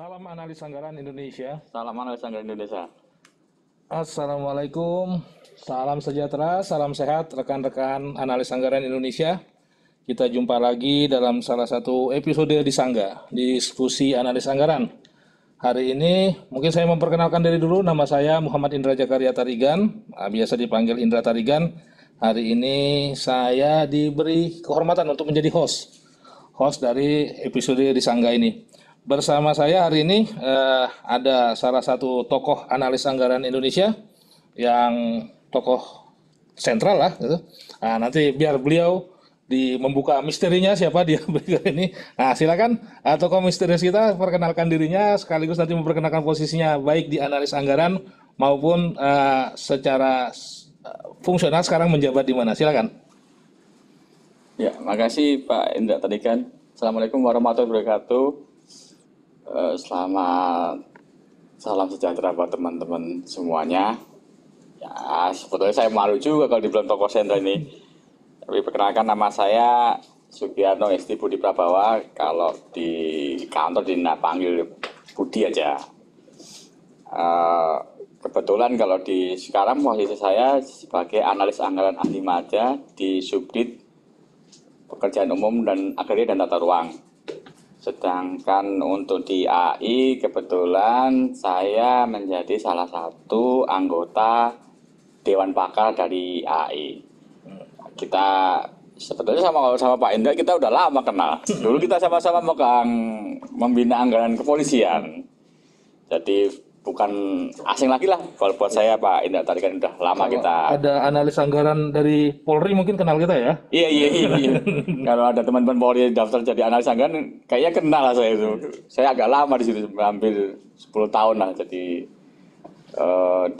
Salam analis anggaran Indonesia. Salam analis anggaran Indonesia. Assalamualaikum, salam sejahtera, salam sehat rekan-rekan analis anggaran Indonesia. Kita jumpa lagi dalam salah satu episode di Sangga, diskusi analis anggaran. Hari ini mungkin saya memperkenalkan diri dulu, nama saya Muhammad Indra Jakarya Tarigan, biasa dipanggil Indra Tarigan. Hari ini saya diberi kehormatan untuk menjadi host dari episode di Sangga ini. Bersama saya hari ini ada salah satu tokoh analis anggaran Indonesia yang tokoh sentral lah gitu. Nah, nanti biar beliau membuka misterinya siapa dia berikut ini. Nah, silakan tokoh misterius kita perkenalkan dirinya sekaligus nanti memperkenalkan posisinya baik di analis anggaran maupun secara fungsional sekarang menjabat di mana. Silakan. Ya, makasih Pak Indra tadi kan. Assalamualaikum warahmatullahi wabarakatuh. Selamat salam sejahtera buat teman-teman semuanya. Ya, sebetulnya saya malu juga kalau dibilang tokoh sentral ini. Tapi perkenalkan, nama saya Sugiyarno Esti Budi Prabawa. Kalau di kantor panggil Budi aja. Kebetulan kalau di sekarang posisi saya sebagai analis anggaran ahli maja di Subdit Pekerjaan Umum dan Agraria dan Tata Ruang. Sedangkan untuk di AI kebetulan saya menjadi salah satu anggota Dewan Pakar dari AI. Kita sebetulnya sama Pak Indra kita udah lama kenal. Dulu kita sama-sama membina anggaran kepolisian. Jadi bukan asing lagi lah kalau buat saya Pak Indra tadi kan udah lama kita. Ada analis anggaran dari Polri mungkin kenal kita ya? Iya. Kalau ada teman-teman Polri daftar jadi analis anggaran, kayaknya kenal lah saya itu. Saya agak lama di situ, hampir 10 tahun lah jadi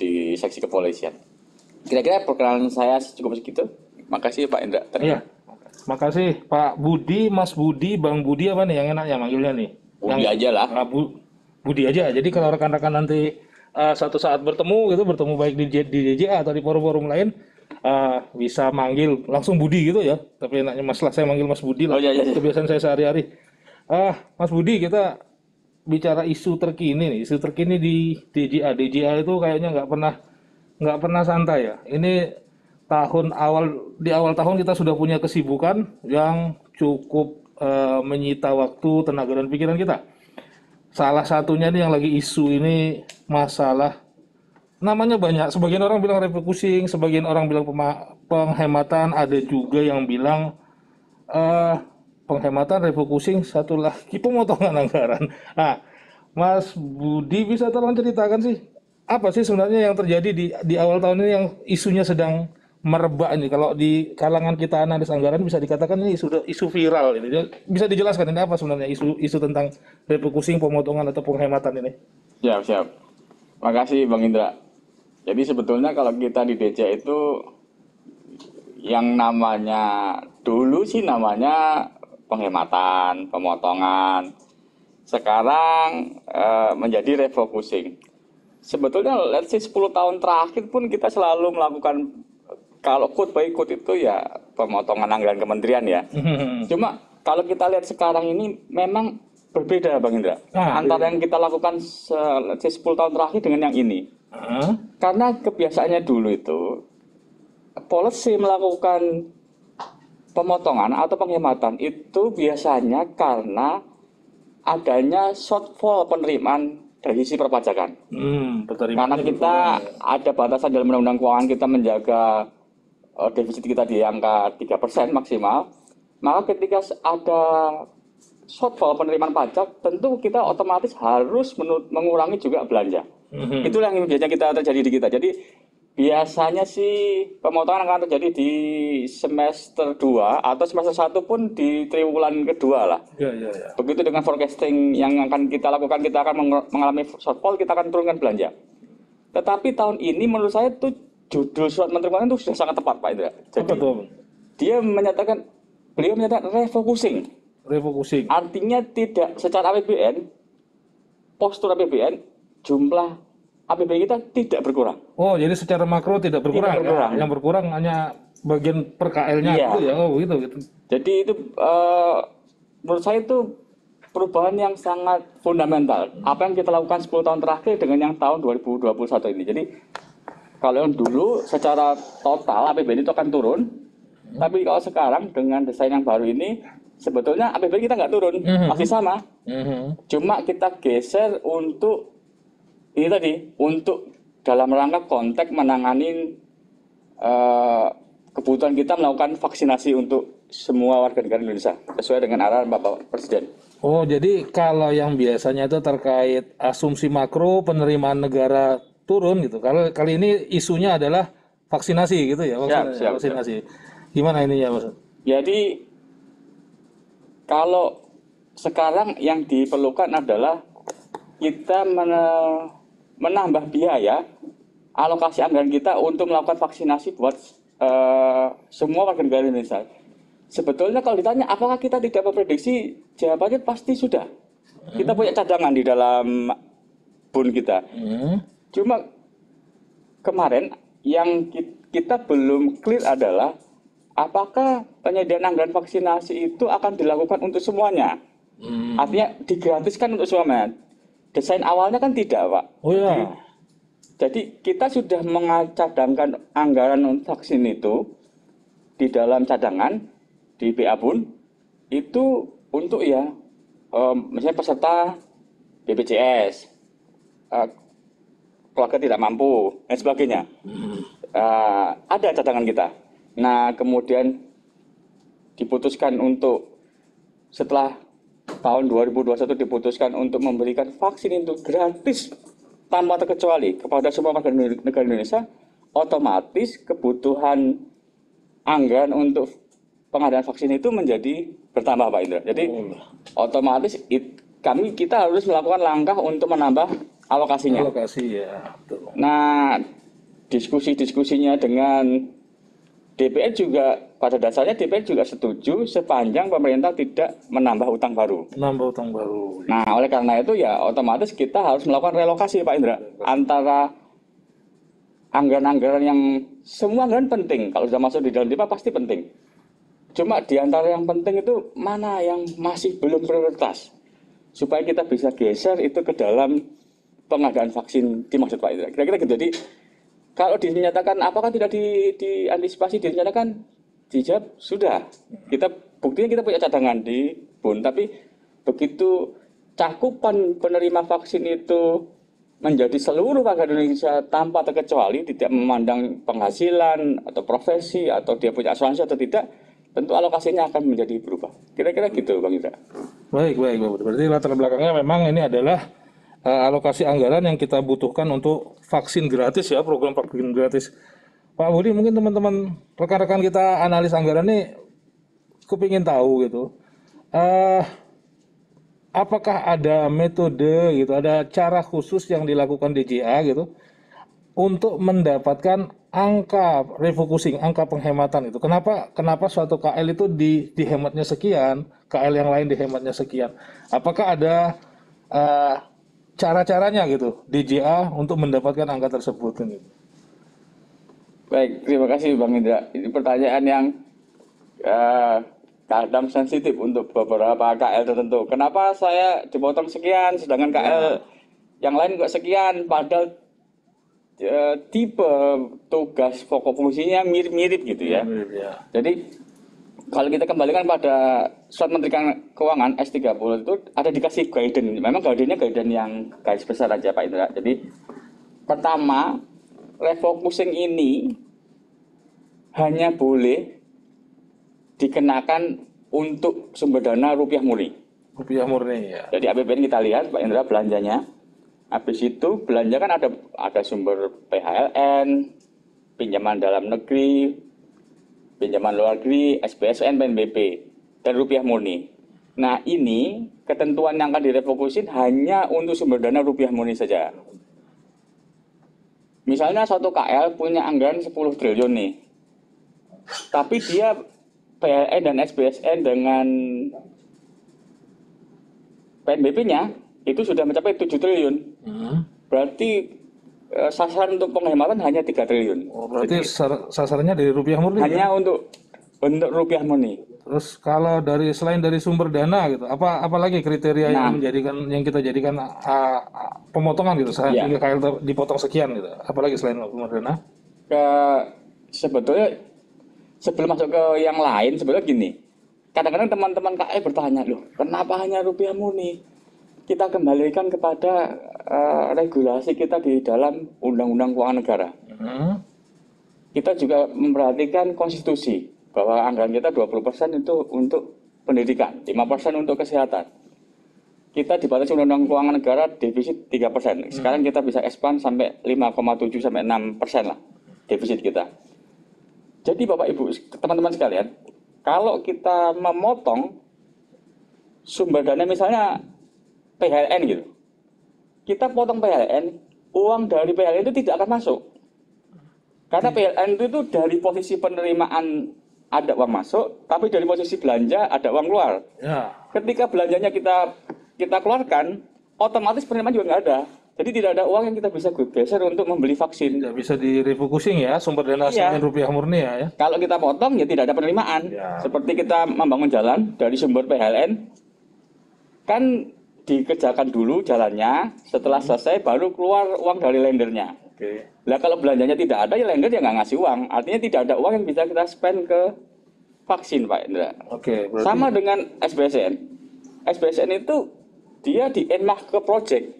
di seksi kepolisian. Kira-kira perkenalan saya cukup segitu. Makasih Pak Indra. Iya. Makasih Pak Budi, Mas Budi, Bang Budi apa nih yang enaknya manggilnya nih? Budi aja lah. Budi aja. Jadi kalau rekan-rekan nanti satu saat bertemu baik di DJA atau di forum-forum lain, bisa manggil langsung Budi gitu ya. Tapi enaknya masalah saya manggil Mas Budi lah. Oh, iya. Kebiasaan saya sehari-hari. Mas Budi, kita bicara isu terkini nih. Isu terkini di DJA. DJA itu kayaknya nggak pernah santai ya. Ini di awal tahun kita sudah punya kesibukan yang cukup menyita waktu, tenaga dan pikiran kita. Salah satunya nih yang lagi isu ini masalah namanya banyak. Sebagian orang bilang refocusing, sebagian orang bilang penghematan, ada juga yang bilang penghematan, refocusing, satu lagi pemotongan anggaran. Nah, Mas Budi bisa tolong ceritakan sih apa sih sebenarnya yang terjadi di awal tahun ini yang isunya sedang merebak ini. Kalau di kalangan kita analis anggaran bisa dikatakan ini isu viral ini. Bisa dijelaskan ini apa sebenarnya isu tentang refocusing, pemotongan atau penghematan ini? Siap. Makasih Bang Indra. Jadi sebetulnya kalau kita di DJ itu yang namanya dulu sih namanya penghematan, pemotongan. Sekarang menjadi refocusing. Sebetulnya let's say 10 tahun terakhir pun kita selalu melakukan, kalau quote by quote itu ya pemotongan anggaran kementerian ya. Cuma kalau kita lihat sekarang ini memang berbeda Bang Indra. Antara yang kita lakukan 10 tahun terakhir dengan yang ini. Karena kebiasaannya dulu itu policy melakukan pemotongan atau penghematan itu biasanya karena adanya shortfall penerimaan dari sisi perpajakan. Karena kita ada batasan dalam undang-undang keuangan kita menjaga defisit kita di angka 3% maksimal, maka ketika ada shortfall penerimaan pajak, tentu kita otomatis harus mengurangi juga belanja. Itulah yang biasanya terjadi di kita. Jadi biasanya sih pemotongan akan terjadi di semester 2 atau semester 1 pun di triwulan kedua lah. Ya. Begitu dengan forecasting yang akan kita lakukan, kita akan mengalami shortfall, kita akan turunkan belanja. Tetapi tahun ini menurut saya itu judul surat Menteri Keuangan itu sudah sangat tepat Pak Indra. Jadi beliau menyatakan refocusing. Artinya tidak secara APBN, postur APBN, jumlah APBN kita tidak berkurang. Oh, jadi secara makro tidak berkurang. Tidak berkurang. Ya? Yang berkurang hanya bagian per KL-nya Iya. gitu ya. Oh, gitu. Jadi itu menurut saya itu perubahan yang sangat fundamental. Apa yang kita lakukan 10 tahun terakhir dengan yang tahun 2021 ini. Jadi kalau yang dulu secara total APBN itu akan turun, tapi kalau sekarang dengan desain yang baru ini sebetulnya APBN kita nggak turun, masih sama. Cuma kita geser untuk ini tadi, untuk dalam rangka konteks menangani kebutuhan kita melakukan vaksinasi untuk semua warga negara Indonesia sesuai dengan arahan Bapak Presiden. Oh, jadi kalau yang biasanya itu terkait asumsi makro penerimaan negara turun gitu. Kalau kali ini isunya adalah vaksinasi gitu ya, vaksinasi. Gimana ini ya, Mas? Jadi kalau sekarang yang diperlukan adalah kita menambah biaya alokasi anggaran kita untuk melakukan vaksinasi buat semua warga negara Indonesia. Sebetulnya kalau ditanya apakah kita tidak memprediksi, jawabannya pasti sudah. Kita punya cadangan di dalam bun kita. Cuma kemarin yang kita belum clear adalah apakah penyediaan anggaran vaksinasi itu akan dilakukan untuk semuanya. Artinya digratiskan untuk semuanya. Desain awalnya kan tidak, Pak. Oh ya. Jadi kita sudah mengcadangkan anggaran untuk vaksin itu di dalam cadangan di BA Bun itu untuk ya misalnya peserta BPJS, keluarga tidak mampu dan sebagainya. Ada cadangan kita. Nah kemudian diputuskan untuk setelah tahun 2021 diputuskan untuk memberikan vaksin itu gratis tanpa terkecuali kepada semua warga negara Indonesia, otomatis kebutuhan anggaran untuk pengadaan vaksin itu menjadi bertambah, Pak Indra. Jadi otomatis kita harus melakukan langkah untuk menambah alokasinya. Alokasi ya. Betul. Nah, diskusinya dengan DPR juga pada dasarnya DPR juga setuju sepanjang pemerintah tidak menambah utang baru. Menambah utang baru. Nah, oleh karena itu ya otomatis kita harus melakukan relokasi, Pak Indra, antara anggaran-anggaran yang semua anggaran penting. Kalau sudah masuk di dalam DIPA pasti penting. Cuma di antara yang penting itu mana yang masih belum prioritas supaya kita bisa geser itu ke dalam pengadaan vaksin dimaksud, Pak Indra. Kira-kira gitu. Jadi kalau dinyatakan apakah tidak diantisipasi, dinyatakan dijawab sudah. Buktinya kita punya cadangan di Bun, tapi begitu cakupan penerima vaksin itu menjadi seluruh warga Indonesia tanpa terkecuali, tidak memandang penghasilan atau profesi atau dia punya asuransi atau tidak, tentu alokasinya akan menjadi berubah. Kira-kira gitu, Bang Indra. Baik. Berarti latar belakangnya memang ini adalah alokasi anggaran yang kita butuhkan untuk vaksin gratis ya, program vaksin gratis. Pak Budi, mungkin teman-teman rekan-rekan kita analis anggaran ini kepingin tahu gitu. Apakah ada metode gitu, ada cara khusus yang dilakukan DJA gitu untuk mendapatkan angka refocusing, angka penghematan itu. Kenapa suatu KL itu dihematnya sekian, KL yang lain dihematnya sekian. Apakah ada cara-caranya gitu DJA untuk mendapatkan angka tersebut kan gitu. Baik, terima kasih Bang Indra. Ini pertanyaan yang kadang sensitif untuk beberapa KL tertentu. Kenapa saya dipotong sekian, sedangkan KL yang lain kok sekian, padahal tipe tugas pokok fungsinya mirip-mirip gitu ya. Jadi kalau kita kembalikan pada surat Menteri Keuangan S30 itu ada dikasih guidance. Memang guidance yang garis besar aja Pak Indra. Jadi pertama, refocusing ini hanya boleh dikenakan untuk sumber dana rupiah murni. Rupiah murni ya. Jadi APBN kita lihat Pak Indra belanjanya. Habis itu belanja kan ada sumber PHLN, pinjaman dalam negeri, pinjaman luar negeri, SBSN, PNBP, dan rupiah murni. Nah ini ketentuan yang akan direfokusin hanya untuk sumber dana rupiah murni saja. Misalnya suatu KL punya anggaran 10 triliun nih, tapi dia PLN dan SBSN dengan PNBP-nya itu sudah mencapai 7 triliun. Berarti sasaran untuk penghematan hanya 3 triliun. Oh, berarti sasarannya dari rupiah murni? Hanya untuk rupiah murni. Terus kalau selain dari sumber dana gitu, apa lagi kriteria Nah, yang kita jadikan pemotongan gitu, ya sehingga KL dipotong sekian gitu. Apalagi selain sumber dana? ke sebetulnya sebelum masuk ke yang lain sebetulnya gini. Kadang-kadang teman-teman KL bertanya, loh, kenapa hanya rupiah murni? Kita kembalikan kepada regulasi kita di dalam Undang-Undang Keuangan Negara. Hmm. Kita juga memperhatikan konstitusi bahwa anggaran kita 20% itu untuk pendidikan, 5% untuk kesehatan. Kita dibatasi Undang-Undang Keuangan Negara defisit 3%. Sekarang kita bisa expand sampai 5,7 sampai 6% lah defisit kita. Jadi Bapak Ibu, teman-teman sekalian, kalau kita memotong sumber dana misalnya PLN gitu, kita potong PLN, uang dari PLN itu tidak akan masuk. Karena PLN itu dari posisi penerimaan ada uang masuk, tapi dari posisi belanja ada uang keluar. Ya. Ketika belanjanya kita keluarkan, otomatis penerimaan juga nggak ada. Jadi tidak ada uang yang kita bisa geser untuk membeli vaksin. Tidak bisa direfocusing ya sumber dana Iya. selain rupiah murni ya. Kalau kita potong ya tidak ada penerimaan. Ya. Seperti kita membangun jalan dari sumber PLN, kan dikerjakan dulu jalannya, setelah selesai baru keluar uang dari lendernya. Oke. Lah kalau belanjanya tidak ada, ya lender ya nggak ngasih uang. Artinya tidak ada uang yang bisa kita spend ke vaksin, Pak Indra. Oke, berarti Sama dengan SBSN. SBSN itu dia di enmah ke project.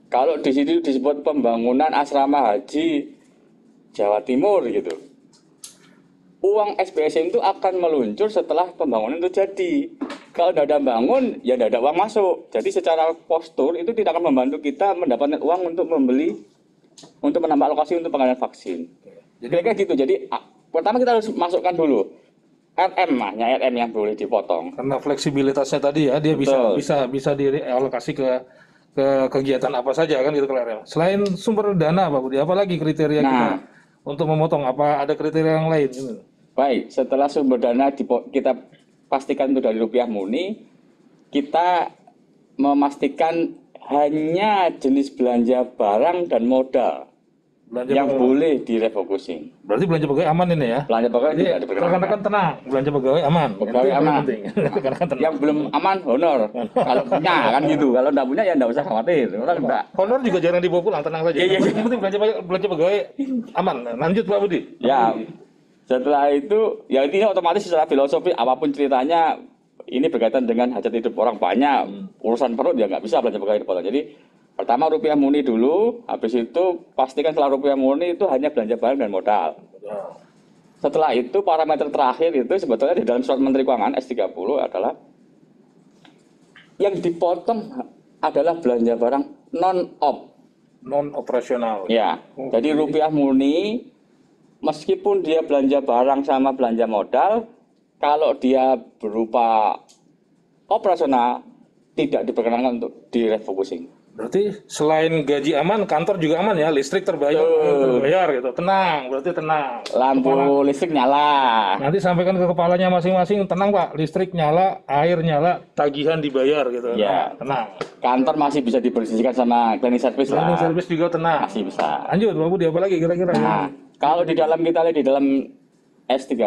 Kalau di situ disebut pembangunan asrama haji Jawa Timur gitu. Uang SBSN itu akan meluncur setelah pembangunan itu jadi. Kalau tidak ada bangun, ya tidak ada uang masuk. Jadi secara postur itu tidak akan membantu kita mendapatkan uang untuk menambah alokasi untuk pengadaan vaksin. Jadi- Kira-kira gitu. Jadi pertama kita harus masukkan dulu RM-nya, RM yang boleh dipotong. karena fleksibilitasnya tadi ya, dia Betul. bisa dialokasi ke kegiatan apa saja kan gitu KLRM. Selain sumber dana Pak Budi, apa lagi kriteria kita Nah. untuk memotong? Apa ada kriteria yang lain gitu? Baik, setelah sumber dana kita pastikan itu dari rupiah murni, kita memastikan hanya jenis belanja barang dan modal Belanja yang pegawai. boleh direfocusing. Berarti belanja pegawai aman ini ya. Belanja pegawai Jadi tidak diperkenankan. rekan-rekan tenang, belanja pegawai aman. Pegawai Itu yang paling aman. penting. Rekan-rekan tenang. Yang belum aman honor. Kalau punya kan gitu. Kalau enggak punya ya enggak usah khawatir. Orang enggak. Honor juga jarang dibawa pulang, tenang saja. Iya, iya, iya. Yang penting belanja pegawai aman. Lanjut Pak Budi. Ya, setelah itu ya intinya otomatis secara filosofi apapun ceritanya ini berkaitan dengan hajat hidup orang banyak. Urusan perut ya nggak bisa belanja pegawai dipotong. Jadi pertama rupiah murni dulu, habis itu pastikan setelah rupiah murni itu hanya belanja barang dan modal. Setelah itu parameter terakhir itu sebetulnya di dalam surat Menteri Keuangan S30 adalah yang dipotong adalah belanja barang non-op. Non operasional. Ya, jadi rupiah murni meskipun dia belanja barang sama belanja modal, kalau dia berupa operasional tidak diperkenankan untuk direfocusing. Berarti selain gaji aman, kantor juga aman ya, listrik terbayar gitu. Tenang, berarti tenang. Lampu listrik nyala. Nanti sampaikan ke kepalanya masing-masing, tenang Pak, listrik nyala, air nyala, tagihan dibayar gitu. Ya. Nah, tenang. Kantor masih bisa dibersihkan sama cleaning service Cleaning lah. service juga tenang. Masih bisa. Lanjut Pak Budi, apa lagi kira-kira? Nah, kalau di dalam kita lihat di dalam S30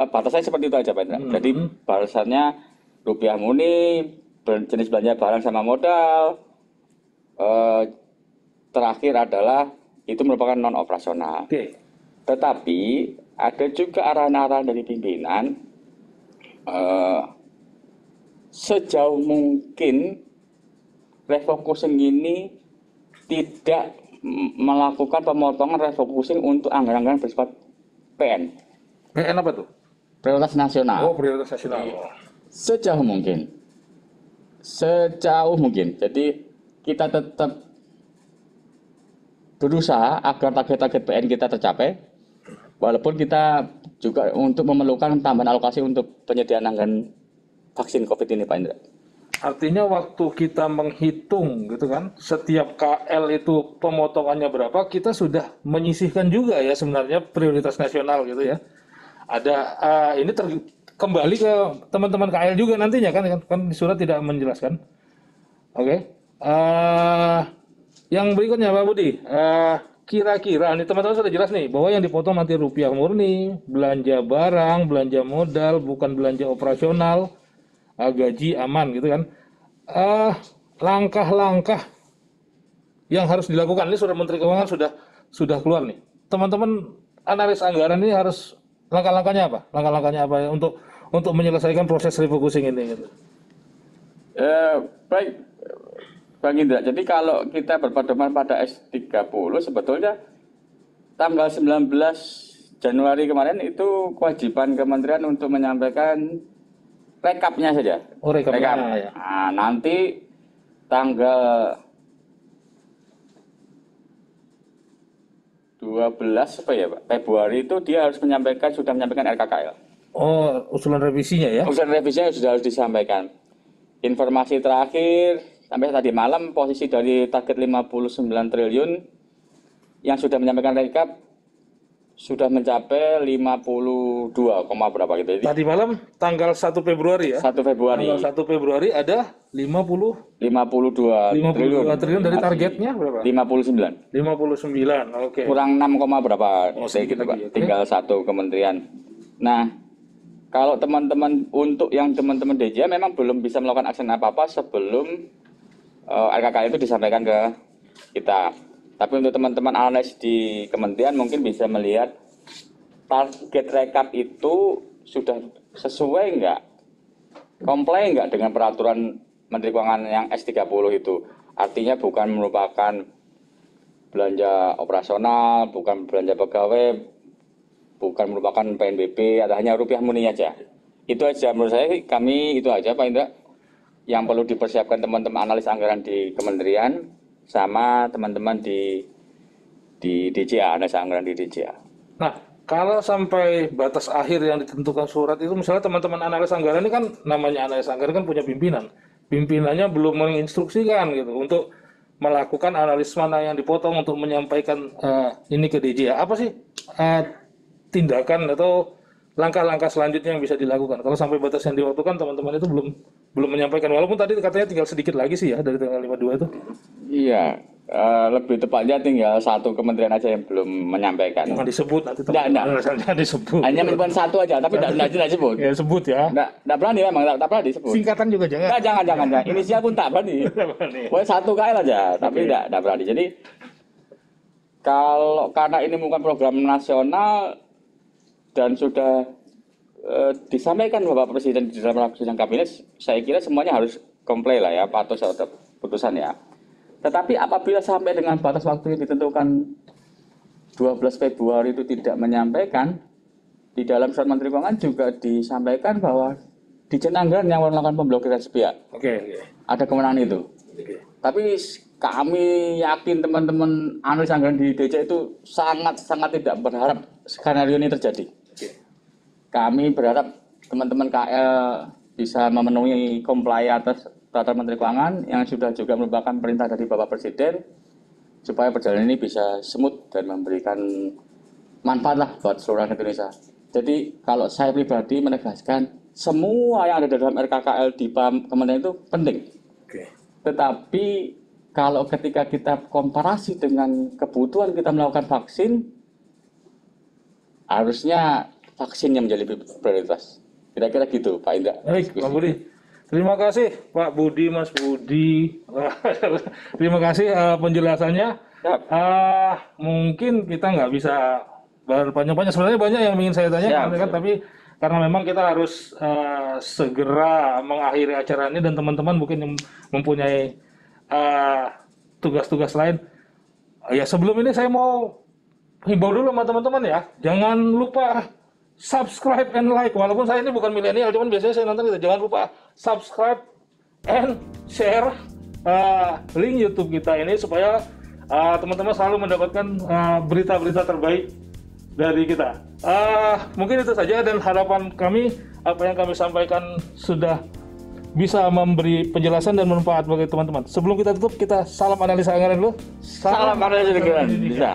batasnya seperti itu aja Pak Indra. Jadi batasannya rupiah murni, jenis belanja barang sama modal. Terakhir adalah itu merupakan non operasional. Oke. Tetapi ada juga arahan-arahan dari pimpinan sejauh mungkin refocusing ini tidak melakukan pemotongan refocusing untuk anggaran-anggaran bersifat PN, PN apa tuh? prioritas nasional. Oh, prioritas nasional. Sejauh mungkin. Sejauh mungkin. Jadi kita tetap berusaha agar target-target PN kita tercapai, walaupun kita juga untuk memerlukan tambahan alokasi untuk penyediaan anggaran vaksin COVID ini, Pak Indra. Artinya waktu kita menghitung gitu kan, setiap KL itu pemotongannya berapa, kita sudah menyisihkan juga ya sebenarnya prioritas nasional gitu ya. Ada ini kembali ke teman-teman KL juga nantinya kan di surat tidak menjelaskan. Oke. Yang berikutnya Pak Budi, kira-kira nih teman-teman sudah jelas nih bahwa yang dipotong nanti rupiah murni, belanja barang, belanja modal, bukan belanja operasional, gaji aman gitu kan. Langkah-langkah yang harus dilakukan ini sudah Menteri Keuangan sudah keluar nih. Teman-teman analis anggaran ini harus langkah-langkahnya apa? Langkah-langkahnya apa ya untuk menyelesaikan proses refocusing ini gitu. Baik, Bang Indra. Jadi kalau kita berpedoman pada S30 sebetulnya tanggal 19 Januari kemarin itu kewajiban kementerian untuk menyampaikan rekapnya saja. Oh, rekapnya Rekap. ya. Nah, nanti tanggal 12 apa ya Pak? Februari itu dia harus sudah menyampaikan RKKL. Oh, usulan revisinya ya? Usulan revisinya sudah harus disampaikan. Informasi terakhir sampai tadi malam posisi dari target 59 triliun yang sudah menyampaikan rekap sudah mencapai 52, berapa gitu. Jadi, tadi malam tanggal 1 Februari ya? 1 Februari. Tanggal 1 Februari ada 52 triliun dari targetnya berapa? 59. 59, oke. Kurang 6, berapa? Oh, Gitu, sedikit Pak. lagi, oke. Tinggal satu kementerian. Nah, kalau teman-teman untuk yang teman-teman DJA memang belum bisa melakukan aksi apa-apa sebelum RKKL itu disampaikan ke kita. Tapi untuk teman-teman analis di kementerian mungkin bisa melihat target rekap itu sudah sesuai nggak, comply nggak dengan peraturan Menteri Keuangan yang S30 itu. Artinya bukan merupakan belanja operasional, bukan belanja pegawai, bukan merupakan PNBP, atau hanya rupiah murni aja. Itu aja menurut saya, kami itu aja Pak Indra yang perlu dipersiapkan teman-teman analis anggaran di kementerian sama teman-teman di DJA, analis anggaran di DJA. Nah, kalau sampai batas akhir yang ditentukan surat itu, misalnya teman-teman analis anggaran ini kan namanya analis anggaran kan punya pimpinan. Pimpinannya belum menginstruksikan gitu untuk melakukan analis mana yang dipotong untuk menyampaikan ini ke DJA. Apa sih tindakan atau langkah-langkah selanjutnya yang bisa dilakukan? Kalau sampai batas yang diwaktukan teman-teman itu belum menyampaikan. Walaupun tadi katanya tinggal sedikit lagi sih ya dari tanggal 52 itu. Iya, lebih tepatnya tinggal satu kementerian aja yang belum menyampaikan. Jangan disebut nanti Jangan disebut. Hanya menyebut satu aja, tapi tidak disebut. Ya sebut ya. Tidak berani memang, tak berani disebut. Singkatan juga jangan. Nah, jangan. Inisial pun tak berani. Pokoknya satu KL aja, tapi tidak berani. Jadi karena ini bukan program nasional dan sudah disampaikan Bapak Presiden di dalam sidang kabinet, saya kira semuanya harus comply lah ya, patuh terhadap putusan ya. Tetapi apabila sampai dengan batas waktu yang ditentukan 12 Februari itu tidak menyampaikan, di dalam surat Menteri Keuangan juga disampaikan bahwa Ditjen Anggaran yang melakukan pemblokiran sepihak. Oke. Ada kewenangan itu. Tapi kami yakin teman-teman analis anggaran di DJA itu sangat tidak berharap skenario ini terjadi. Kami berharap teman-teman KL bisa memenuhi comply atas peraturan Menteri Keuangan yang sudah juga merupakan perintah dari Bapak Presiden supaya perjalanan ini bisa smooth dan memberikan manfaat lah buat seluruh rakyat Indonesia. Jadi kalau saya pribadi menegaskan semua yang ada dalam RKKL di kementerian itu penting. Tetapi kalau ketika kita komparasi dengan kebutuhan kita melakukan vaksin, harusnya vaksin yang menjadi prioritas. Kira-kira gitu, Pak Indra. Baik, Pak Budi. Terima kasih, Pak Budi, Mas Budi. Terima kasih penjelasannya. Mungkin kita nggak bisa berpanjang-panjang. Sebenarnya banyak yang ingin saya tanya, tapi karena memang kita harus segera mengakhiri acara ini dan teman-teman mungkin yang mempunyai tugas-tugas lain. Ya sebelum ini saya mau himbau dulu sama teman-teman ya. Jangan lupa subscribe and like. Walaupun saya ini bukan milenial, cuman biasanya saya nonton gitu. Jangan lupa subscribe and share link YouTube kita ini supaya teman-teman selalu mendapatkan berita-berita terbaik dari kita. Mungkin itu saja dan harapan kami apa yang kami sampaikan sudah bisa memberi penjelasan dan manfaat bagi teman-teman. Sebelum kita tutup, kita salam analisa anggaran dulu. Salam analisa anggaran. Bisa.